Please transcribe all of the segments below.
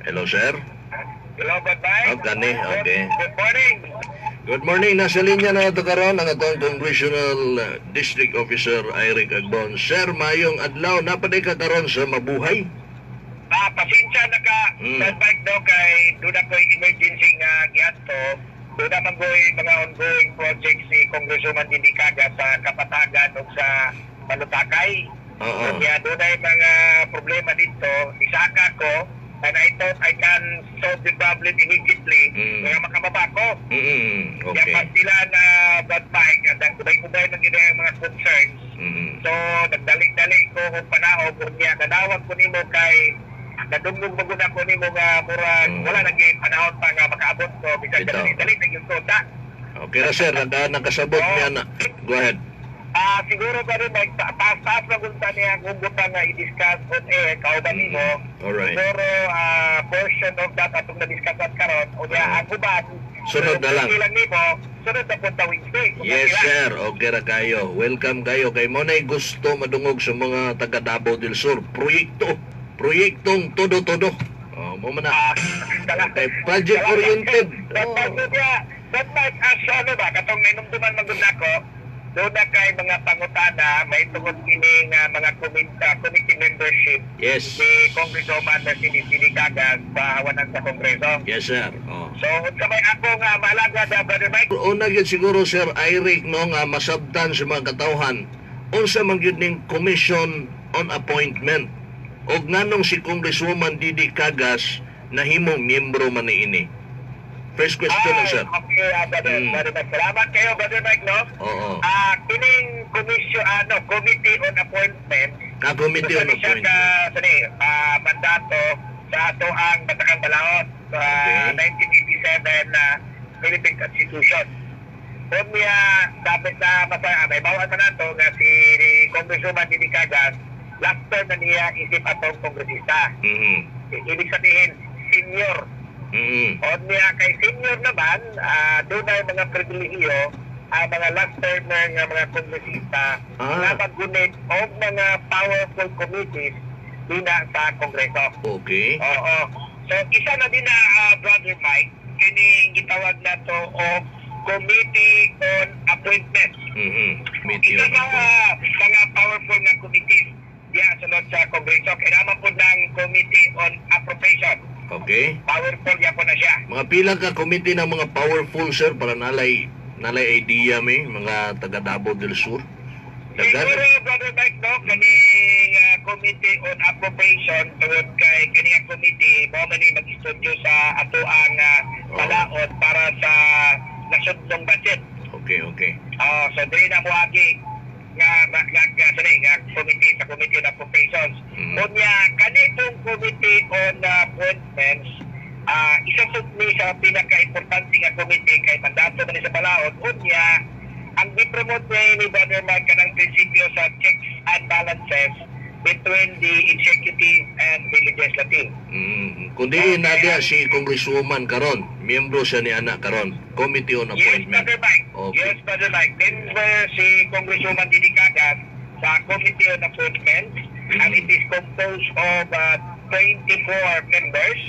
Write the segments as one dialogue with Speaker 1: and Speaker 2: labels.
Speaker 1: Hello, sir.
Speaker 2: Hello, Batay.
Speaker 1: Gani, okay.
Speaker 2: Good morning.
Speaker 1: Good morning. Nasa linya na ito karon ang atong Congressional District Officer Eric Agbon. Sir, mayong adlaw, napaday ka karon sa mabuhay?
Speaker 2: Pasensya na ka, Batay, do, kay doon ako emergency nga giadto. Doon naman ko mga ongoing projects si Congresswoman Didi Caga sa Kapatagan o sa Malutakay.
Speaker 1: Oo.
Speaker 2: Kaya doon ay mga problema dito. Isaka ko, and I thought I can solve the problem immediately. Kaya makababa ko. Kaya
Speaker 1: Okay.
Speaker 2: pag sila na bad bike, at ang kubay-kubay ng ginawang mga concerns. So, nagdalik-dalik ko kung panahon ko niya. Nanawag ko nimo kay nadumdum maguna ko nimo nga murag wala naging panahon pa nga makaabot ko. Bisa
Speaker 1: Bitaw.
Speaker 2: dalik-dalik na yung tuta.
Speaker 1: Okay na, sir. Nakasabot niya na. Go ahead.
Speaker 2: Siguro ba rin, taas na gunta niya kung gusto nga i-discuss on air, kauban nimo.
Speaker 1: Alright.
Speaker 2: Siguro, portion of that atong na-discussan karon o niya, ang uban,
Speaker 1: Sunod na lang.
Speaker 2: Ilang nimo, sunod na punta Wednesday.
Speaker 1: Yes, sir. Okay ra kayo. Welcome kayo. Kay mo na'y gusto madungog sa mga taga Davao del Sur. Proyektong todo-todo. Mo man na. Okay, project-oriented.
Speaker 2: That might as ano ba, katong inumduman magunda ko, doon na kay mga pangutana, may tungod kining mga committee membership
Speaker 1: Yes.
Speaker 2: si Congresswoman na Sini Caga sa hawanan sa Kongreso.
Speaker 1: Yes, sir.
Speaker 2: So, sabay ako nga malaga na, Brother Mike,
Speaker 1: Una gyud siguro, Sir Eric, no, nga masabtan sa mga katawhan unsa man gyud ning Commission on Appointment og nganong si Congresswoman Didi Cagas nahimong miyembro man niini. First question na, sir.
Speaker 2: Okay, Brother Mike. Salamat kayo, Brother Mike, no?
Speaker 1: Oo.
Speaker 2: Kining Committee on Appointment,
Speaker 1: Committee on
Speaker 2: siya
Speaker 1: Appointment.
Speaker 2: ka, mandato sa ato ang Batakang Balaod sa
Speaker 1: Okay.
Speaker 2: 1987 na Philippine Constitution. Kung niya dapat na may bawat man nato nga si Congresswoman Didi Cagas, last term na niya isip atong kongresista. Ibig sabihin, senior. O niya kay senior naman, doon ay mga pribilehiyo ang mga last termer nga mga kongresista na maggunit o mga powerful committees dina sa Kongreso.
Speaker 1: Okay.
Speaker 2: Oo. So, isa na din na, Brother Mike, kining gitawag na to o Committee on Appointments.
Speaker 1: Committee
Speaker 2: Isa
Speaker 1: on
Speaker 2: sa
Speaker 1: Appointment.
Speaker 2: mga powerful na committees diya sunod sa Kongreso. Kailangan po ng Committee on Appropriation.
Speaker 1: Okay.
Speaker 2: Powerful niya po na siya.
Speaker 1: Mga pila ka committee ng mga powerful, sir, para nalay idea may mga taga Davao del Sur.
Speaker 2: Siguro, Brother Mike, no, kaning Committee on Appropriation tungod kay kaning committee mo man ni mag-estudyo sa ato ang balaod para sa nasudnong budget.
Speaker 1: Okay.
Speaker 2: So dili na mo agi nga committee sa Committee on Appropriations. Kunya kanitong Committee on Appointments, isa ni sa pinaka-importante nga committee kay mandato man ni sa balaod. Kunya ang gipromote ni Brother Mike kanang prinsipyo sa checks and balances between the executive and the legislative.
Speaker 1: Kundi na dia si Congresswoman karon, miyembro siya ni anak karon, Committee on
Speaker 2: Yes,
Speaker 1: Appointment.
Speaker 2: Brother Mike.
Speaker 1: Okay.
Speaker 2: Yes, Brother Mike. Member si Congresswoman Didi Cagas sa Committee on Appointment, and it is composed of 24 members,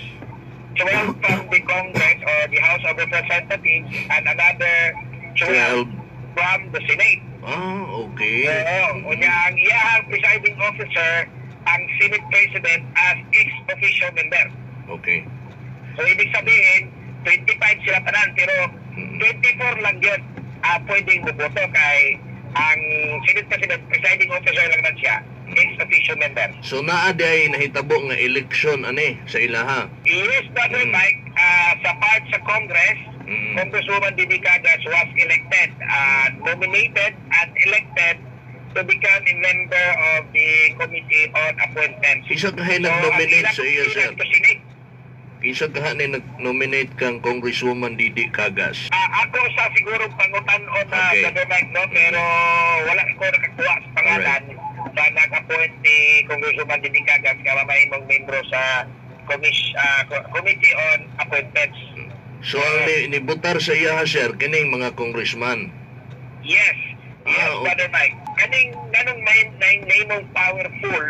Speaker 2: 12 from the Congress or the House of Representatives, and another 12 from the Senate.
Speaker 1: Okay.
Speaker 2: Oo. Unya ang iyahang presiding officer, ang Senate President as ex-official member.
Speaker 1: Okay.
Speaker 2: So, ibig sabihin, 25 sila tanan, pero 24 lang yun pwedeng buboto kay ang Senate President, presiding officer lang man siya, ex-official member.
Speaker 1: So naa day nahitabo nga election ani sa ilaha.
Speaker 2: Yes, Brother Mike, sa part sa Congress, Congresswoman Didi Cagas was elected, nominated and elected to become a member of the Committee on Appointments.
Speaker 1: Isa ka nag-nominate sa iya, sir.
Speaker 2: Sa Senate.
Speaker 1: Isa ka nag-nominate kang Congresswoman Didi Cagas.
Speaker 2: Ako sa siguro pangutan-on na
Speaker 1: Okay.
Speaker 2: Brother Mike, no? Pero wala ko nakakuha sa pangalan sa nag-appoint ni Congresswoman Didi Cagas nga mamahimong membro sa Committee on Appointments.
Speaker 1: So ang nibutar sa iya, sir, kining mga congressman.
Speaker 2: Yes,
Speaker 1: okay.
Speaker 2: Brother Mike. Ganong may mong powerful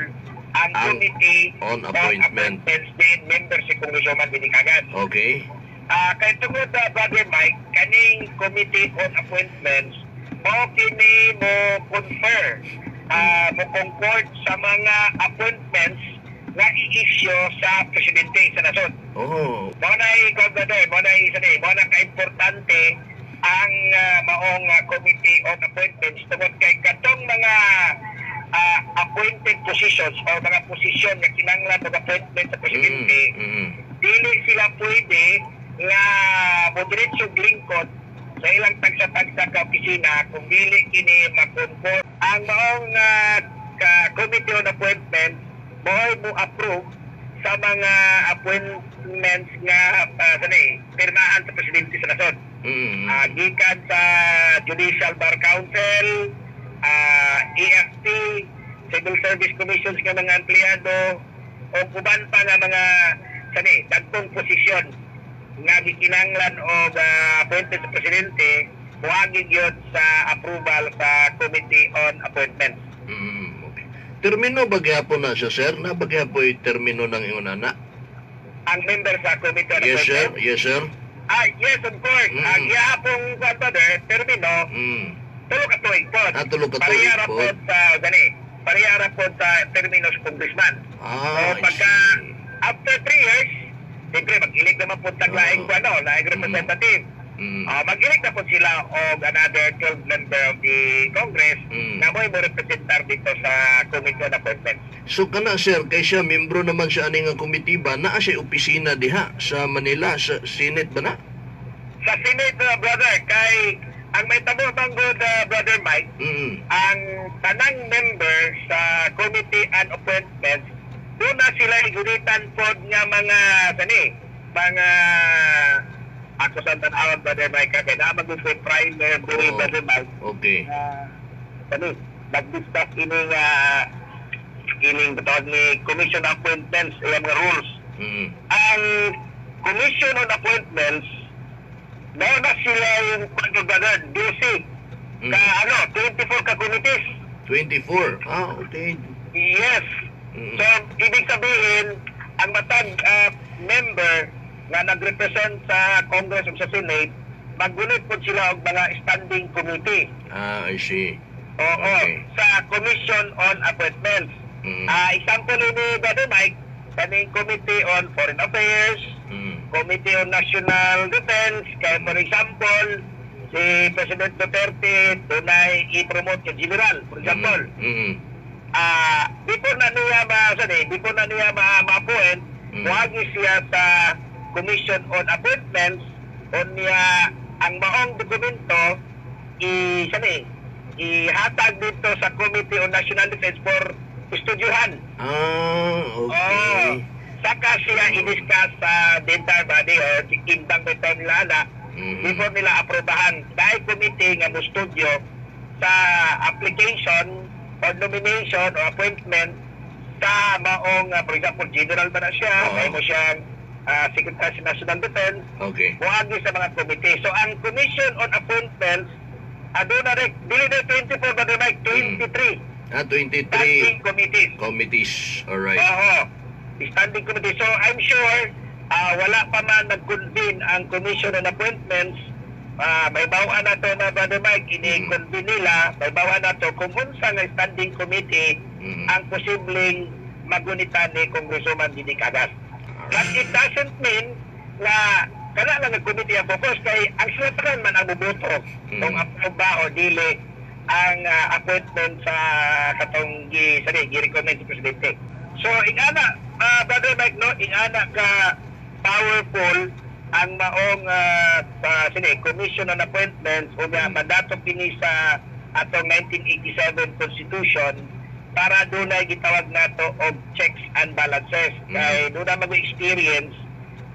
Speaker 2: ang Committee
Speaker 1: on Appointment.
Speaker 2: Din member si Congresswoman Dini Cagas.
Speaker 1: Okay.
Speaker 2: Kay tungod Brother Mike, kaning Committee on Appointments, mo kini mo confer, mo concord sa mga appointments na i-issue sa Presidente sa Nasod.
Speaker 1: Oh.
Speaker 2: Mo na ka-importante ang maong Committee on Appointments tungod kay katong mga appointed positions o mga posisyon na kinanglan ng appointment sa Presidente, dili sila pwede nga moderate lingkod sa ilang tagsa-tagsa ka opisina kung dili kini makonform. Ang maong Committee on Appointment mo approve sa mga appointments nga pirmahan sa Presidente sa Nasod. Gikan sa Judicial Bar Council, EFT, Civil Service Commissions nga mga empleyado, o kuban pa nga mga dagkong posisyon nga gikinanglan o appointed sa Presidente, muagig yun sa approval sa Committee on Appointments.
Speaker 1: Okay. Termino bagyapon na siya, sir? Na bagyapo yung termino ng iyong anak?
Speaker 2: Ang member sa Committee on
Speaker 1: Yes, sir.
Speaker 2: Appointments?
Speaker 1: Yes, sir.
Speaker 2: Yes, of course. Ang gihapong termino, tulo ka tuig po.
Speaker 1: Tulo ka tuig
Speaker 2: Parehara
Speaker 1: po.
Speaker 2: po sa parehara po sa terminos congressman. So pagka after 3 years, siyempre mag-ilig naman po taglaing laing representative. Mag-ilig na po sila og another 12 member of the Congress na mo representar dito sa Committee on Appointments.
Speaker 1: So kana, sir, kay siya membro naman siya aning nga komitiba, naa siya opisina diha sa Manila, sa Senate ba na?
Speaker 2: Sa Senate, brother, kay ang may tabo bang good, Brother Mike, ang tanang member sa Committee on Appointments, doon na sila igunitan po nga mga ako sa tanawan, Brother Mike, kaya na mag-usay primer, Brother Mike.
Speaker 1: Okay.
Speaker 2: Nag-discuss ining betawag ni Commission on Appointments, ilang mga rules. Ang Commission on Appointments, na sila yung pag-brother, DC, 24 ka committees.
Speaker 1: 24? Okay.
Speaker 2: Yes. So, ibig sabihin, ang matag member na nag-represent sa Congress o sa Senate, maggunit po sila og mga standing committee.
Speaker 1: I see.
Speaker 2: Oo.
Speaker 1: Okay.
Speaker 2: Sa Commission on Appointments. Example ni Brother Mike, kaning Committee on Foreign Affairs, Committee on National Defense, kaya for example, si President Duterte tunay i-promote yung general, for example. Before na niya ma-appoint, muhagi siya sa Commission on Appointments o niya ang maong dokumento ihatag dito sa Committee on National Defense for estudyuhan.
Speaker 1: Okay.
Speaker 2: Saka sila i-discuss sa entire body o indang beton nila before nila aprobahan dahil committee nga mo studio sa application or nomination or appointment sa maong, for example, general ba na siya, may mo siyang Secretary sa National Defense, muagi sa mga committee. So, ang Commission on Appointments, doon na rin, dili na 24 ba doon, 23.
Speaker 1: 23
Speaker 2: standing
Speaker 1: committees. Alright.
Speaker 2: Standing committee. So, I'm sure, wala pa man nag-convene ang Commission on Appointments. May bawaan na to na Brother Mike, ini-convene nila, may bawaan na to kung unsa nga standing committee ang posibleng magunitan ni Congresswoman Dini Cagas. But it doesn't mean na kana lang nag-committee ang focus kay ang sinataran man ang buboto kung approve ba o dili ang appointment sa katong gi-recommend si Presidente. So, ingana, Brother Mike, no, ingana ka powerful ang maong Commission on Appointments o nga mandato kini sa atong 1987 Constitution para doon na gitawag nato og checks and balances. Kaya doon na mag-experience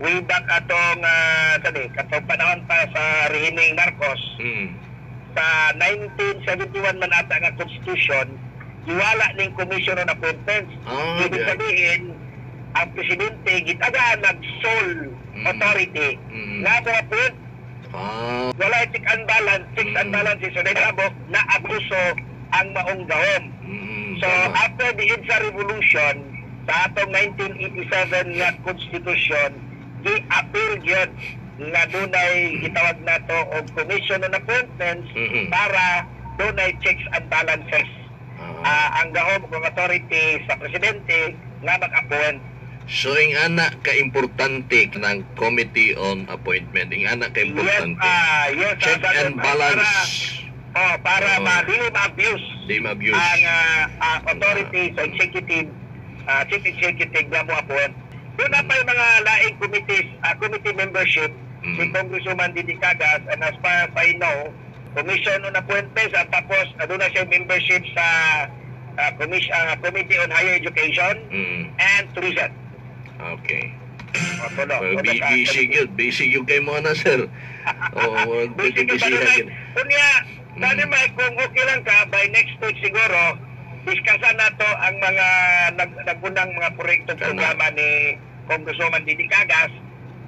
Speaker 2: way back atong katong panahon pa sa rehimeng Marcos. Sa 1971 man ata nga Constitution, iwala ning Commission on Appointments. Ibig sabihin, ang Presidente gitagaan nag-sole authority na mo-appoint. Wala check and balances. So, na abuso ang maong gawom. So, after the EDSA Revolution, sa atong 1987 nga konstitusyon i-appeal gyud nga dunay gitawag nato og commission on appointments para dunay checks and balances. Ang gahom kong authority sa presidente nga mag-appoint.
Speaker 1: So, ing anak ka-importante ng Committee on Appointment. Ing anak ka-importante.
Speaker 2: Yes,
Speaker 1: Check and balance.
Speaker 2: Para dili ma-abuse
Speaker 1: Di ma-abuse.
Speaker 2: ang authority sa executive, chief executive nga mo appoint. Doon na pa yung mga laing committees, committee membership, si Congresswoman Didi Cagas, and as far as I know, Commission on Appointments, at tapos doon na siya membership sa Committee on Higher Education and Tourism.
Speaker 1: Okay.
Speaker 2: Tulo.
Speaker 1: Busy yun kay mo na, sir.
Speaker 2: Busy ka ba nun? Kunya, dali Mike, kung okay lang ka, by next week siguro, diskasan na to ang mga nagunang mga proyekto programa ni Congresswoman Didi Cagas,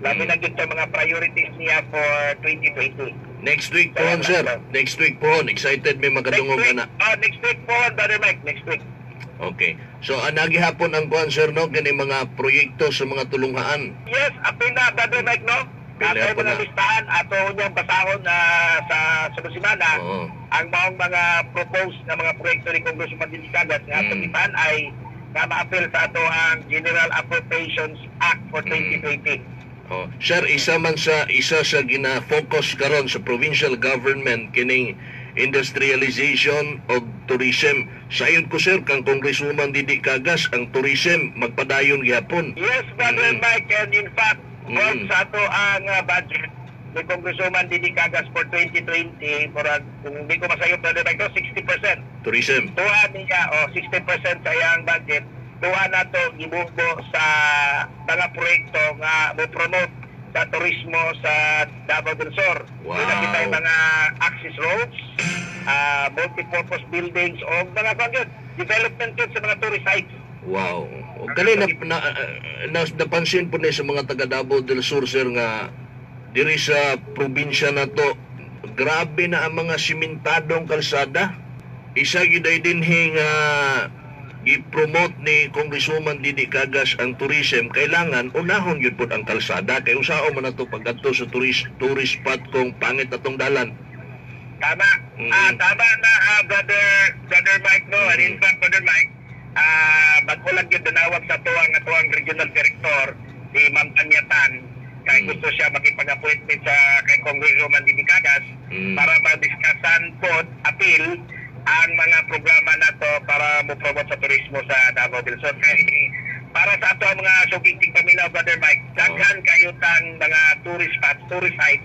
Speaker 2: labi na dito mga priorities niya for 2020.
Speaker 1: Next week po, sir. Next week po. Excited may makadungog na.
Speaker 2: Next week po, Brother Mike, next week.
Speaker 1: Okay. So, nagihapon ang kuan, sir, no? Kani mga proyekto sa mga tulunghaan.
Speaker 2: Yes, apin na, Brother Mike, no? Atay mo na listahan, ato niyang basahon na sa sunod semana, ang mga proposed na mga proyekto ni Congressman Didi Cagas nga atong ipan ay na ma-appeal sa ato ang General Appropriations Act for 2020.
Speaker 1: Sir, isa sa gina-focus karon sa provincial government kining industrialization o tourism. Sayon ko, sir, kang Congresswoman Didi Cagas, ang tourism magpadayon gyapon.
Speaker 2: Yes, Brother Mike, and in fact, sa ato ang budget ni Congresswoman Didi Cagas for 2020, kung hindi ko masayo, Brother Mike, 60%.
Speaker 1: Tourism.
Speaker 2: Tuwa niya, 60% sa iyang budget. Tuwa na to gibubo sa mga proyekto nga mo-promote sa turismo sa Davao del Sur.
Speaker 1: Wow.
Speaker 2: Kita yung mga access roads, multi-purpose buildings, o mga development yun sa mga tourist sites.
Speaker 1: Wow. O kanina napansin po na sa mga taga Davao del Sur, sir, nga diri sa probinsya na to, grabe na ang mga simentadong kalsada. Isa giday dinhi nga i-promote ni Congresswoman Didi Cagas ang tourism. Kailangan unahon gyud pud ang kalsada kay usao man nato pagadto sa tourist spot kung pangit atong dalan.
Speaker 2: Tama. Tama na, Brother Mike, no? And in fact, Brother Mike, bago lang yun danawag sa tuwang regional director, si Ma'am Tanyatan, kaya gusto siya makipag-appointment kay Congresswoman Didi Cagas para ma-discussan po, appeal, ang mga programa na to para mo-promote sa turismo sa Davao del Sur. Kaya para sa ato mga sugiting paminaw, Brother Mike, daghan kayo tang mga tourist spots, tourist sites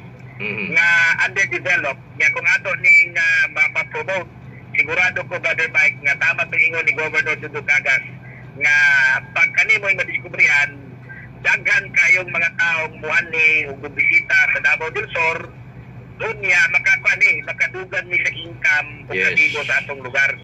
Speaker 2: nga underdeveloped. Kaya kung ato ning ma-promote, sigurado ko, Brother Mike, nga tama itong ingon ni Governor Dudut Cagas nga pag kanimo ay madiskubrihan, daghan kayong mga taong muani o bisita sa Davao del Sur, doon niya makadugan ni sa income o sa atong lugar.